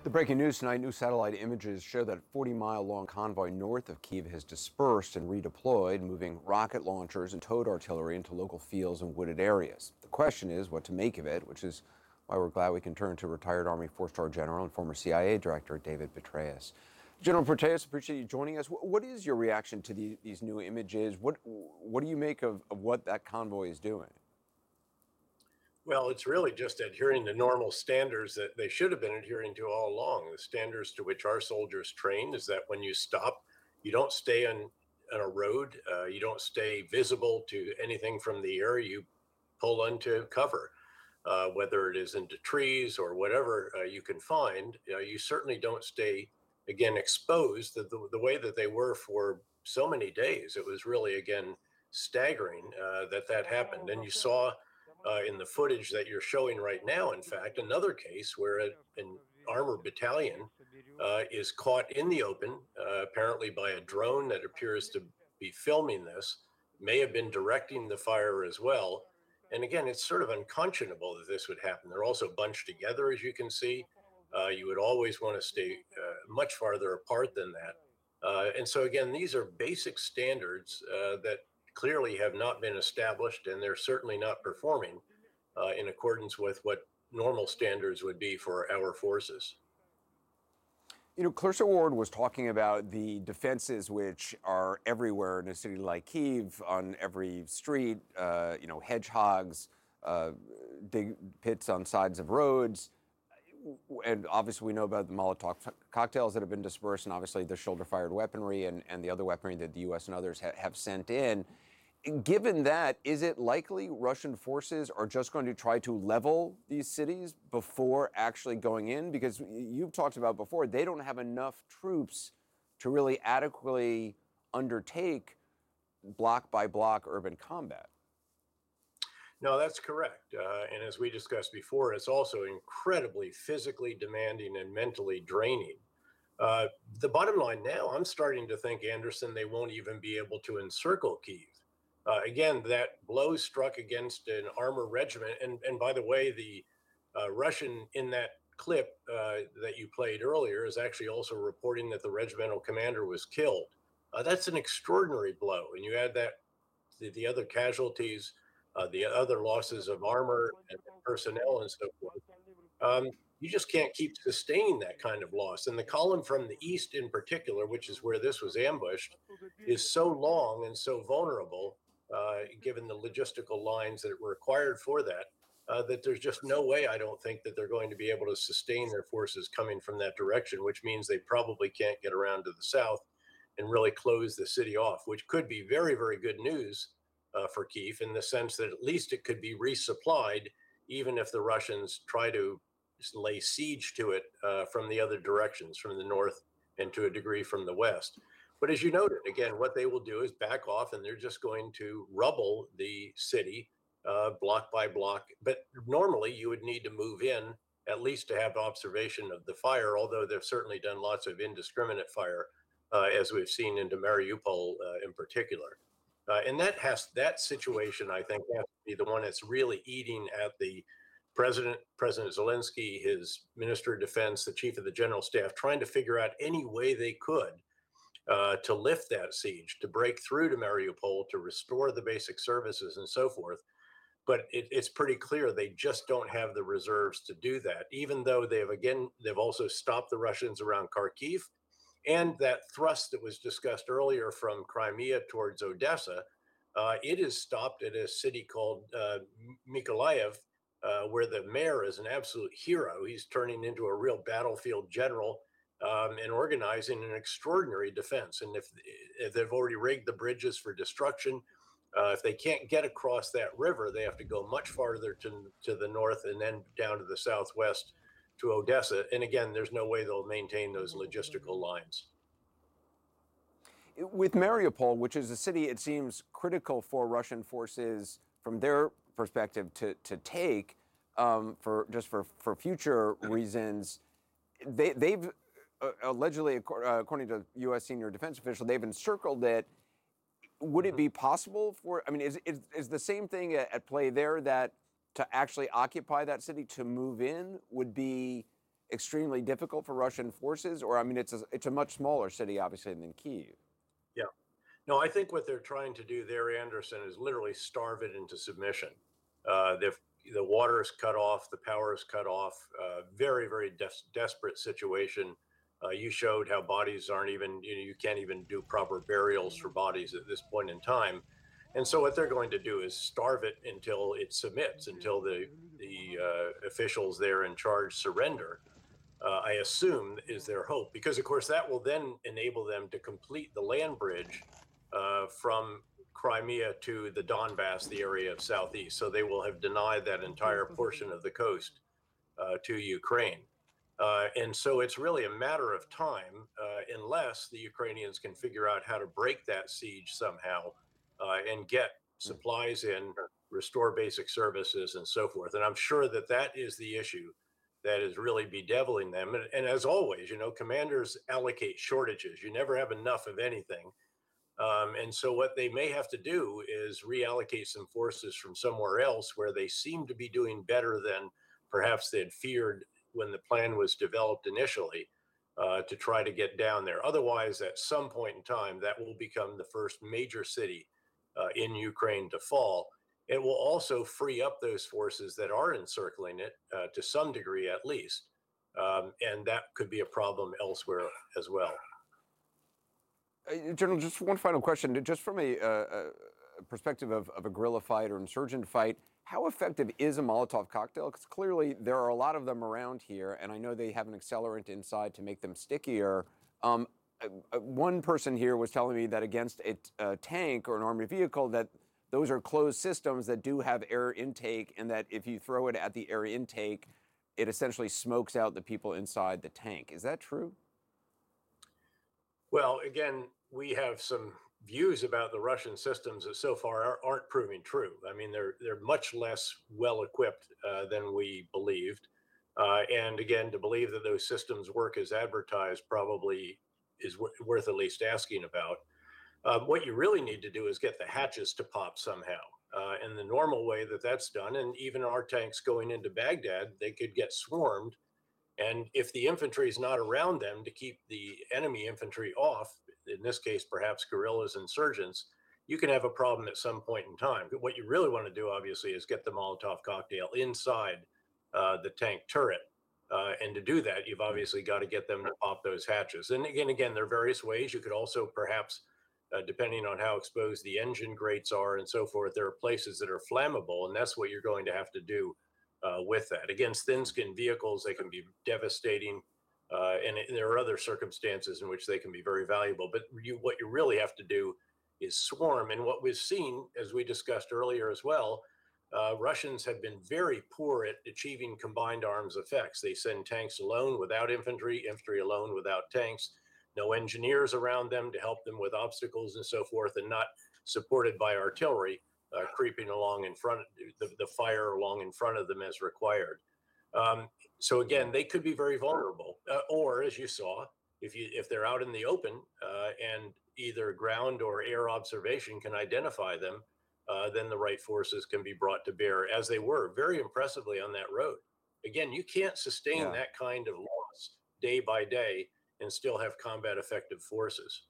The breaking news tonight, new satellite images show that 40-mile-long convoy north of Kyiv has dispersed and redeployed, moving rocket launchers and towed artillery into local fields and wooded areas. The question is what to make of it, which is why we're glad we can turn to retired Army four-star general and former CIA director David Petraeus. General Petraeus, appreciate you joining us. What is your reaction to these new images? What do you make of what that convoy is doing? Well, it's really just adhering to normal standards that they should have been adhering to all along. The standards to which our soldiers train is that when you stop, you don't stay on a road, you don't stay visible to anything from the air, you pull into cover, whether it is into trees or whatever you can find. You certainly don't stay, again, exposed the way that they were for so many days. It was really, again, staggering that happened. And you saw in the footage that you're showing right now, in fact, another case where an armored battalion is caught in the open, apparently by a drone that appears to be filming this, may have been directing the fire as well. And again, it's sort of unconscionable that this would happen. They're also bunched together, as you can see. You would always want to stay much farther apart than that. And so, again, these are basic standards that clearly have not been established, and they're certainly not performing in accordance with what normal standards would be for our forces. You know, Clarissa Ward was talking about the defenses which are everywhere in a city like Kyiv, on every street, hedgehogs, dig pits on sides of roads. And obviously we know about the Molotov cocktails that have been dispersed, and obviously the shoulder-fired weaponry and the other weaponry that the U.S. and others have sent in. Given that, is it likely Russian forces are just going to try to level these cities before actually going in? Because you've talked about before, they don't have enough troops to really adequately undertake block by block urban combat. No, that's correct. And as we discussed before, it's also incredibly physically demanding and mentally draining. The bottom line now, I'm starting to think, Anderson, they won't even be able to encircle Kyiv. Again, that blow struck against an armor regiment. And by the way, the Russian in that clip that you played earlier is actually also reporting that the regimental commander was killed. That's an extraordinary blow. And you add that to the other casualties, the other losses of armor and personnel and so forth. You just can't keep sustaining that kind of loss. And the column from the east in particular, which is where this was ambushed, is so long and so vulnerable, given the logistical lines that were required for that, that there's just no way, I don't think, that they're going to be able to sustain their forces coming from that direction, which means they probably can't get around to the south and really close the city off, which could be very, very good news for Kyiv, in the sense that at least it could be resupplied, even if the Russians try to lay siege to it from the other directions, from the north and to a degree from the west. But as you noted, again, what they will do is back off, and they're just going to rubble the city block by block. But normally you would need to move in at least to have observation of the fire, although they've certainly done lots of indiscriminate fire, as we've seen into Mariupol in particular. And that situation, I think, has to be the one that's really eating at the President Zelensky, his Minister of Defense, the Chief of the General Staff, trying to figure out any way they could to lift that siege, to break through to Mariupol, to restore the basic services and so forth. But it's pretty clear they just don't have the reserves to do that, even though they've also stopped the Russians around Kharkiv. And that thrust that was discussed earlier from Crimea towards Odessa, it is stopped at a city called Mykolaiv, where the mayor is an absolute hero. He's turning into a real battlefield general and organizing an extraordinary defense. And if they've already rigged the bridges for destruction, if they can't get across that river, they have to go much farther to the north and then down to the southwest to Odessa. And again, there's no way they'll maintain those logistical lines. With Mariupol, which is a city, it seems critical for Russian forces from their perspective to take for future reasons, they've allegedly, according to U.S. senior defense official, they've encircled it. Would it be possible for? I mean, is the same thing at play there, that to actually occupy that city, to move in, would be extremely difficult for Russian forces? Or, I mean, it's a much smaller city, obviously, than Kyiv. Yeah. No, I think what they're trying to do there, Anderson, is literally starve it into submission. The water is cut off, the power is cut off. Very, very desperate situation. You showed how bodies aren't even, you can't even do proper burials for bodies at this point in time. And so what they're going to do is starve it until it submits, until the officials there in charge surrender. I assume is their hope, because of course that will then enable them to complete the land bridge from Crimea to the Donbass, the area of southeast. So they will have denied that entire portion of the coast to Ukraine. And so it's really a matter of time, unless the Ukrainians can figure out how to break that siege somehow and get supplies in, restore basic services, and so forth. And I'm sure that that is the issue that is really bedeviling them. And as always, commanders allocate shortages. You never have enough of anything. And so what they may have to do is reallocate some forces from somewhere else where they seem to be doing better than perhaps they had feared when the plan was developed initially, to try to get down there. Otherwise, at some point in time, that will become the first major city in Ukraine to fall. It will also free up those forces that are encircling it to some degree, at least. And that could be a problem elsewhere as well. General, just one final question. Just from a perspective of a guerrilla fight or insurgent fight, how effective is a Molotov cocktail? Because clearly there are a lot of them around here, and I know they have an accelerant inside to make them stickier. One person here was telling me that against a tank or an armored vehicle, that those are closed systems that do have air intake, and that if you throw it at the air intake, it essentially smokes out the people inside the tank. Is that true? Well, again, we have some views about the Russian systems that so far aren't proving true. I mean, they're much less well equipped than we believed. And again, to believe that those systems work as advertised probably is worth at least asking about. What you really need to do is get the hatches to pop somehow. And the normal way that that's done, and even our tanks going into Baghdad, they could get swarmed. And if the infantry is not around them to keep the enemy infantry off, in this case, perhaps guerrillas, insurgents, you can have a problem at some point in time. But what you really want to do, obviously, is get the Molotov cocktail inside the tank turret. And to do that, you've obviously got to get them to pop those hatches. And again, there are various ways. You could also perhaps, depending on how exposed the engine grates are and so forth, there are places that are flammable, and that's what you're going to have to do with that. Against thin-skinned vehicles, they can be devastating, and there are other circumstances in which they can be very valuable. But what you really have to do is swarm. And what we've seen, as we discussed earlier as well, Russians have been very poor at achieving combined arms effects. They send tanks alone without infantry, infantry alone without tanks, no engineers around them to help them with obstacles and so forth, and not supported by artillery creeping along in front, the fire along in front of them as required. So again, they could be very vulnerable. Or, as you saw, if they're out in the open and either ground or air observation can identify them, then the right forces can be brought to bear, as they were very impressively on that road. Again, you can't sustain Yeah. that kind of loss day by day and still have combat effective forces.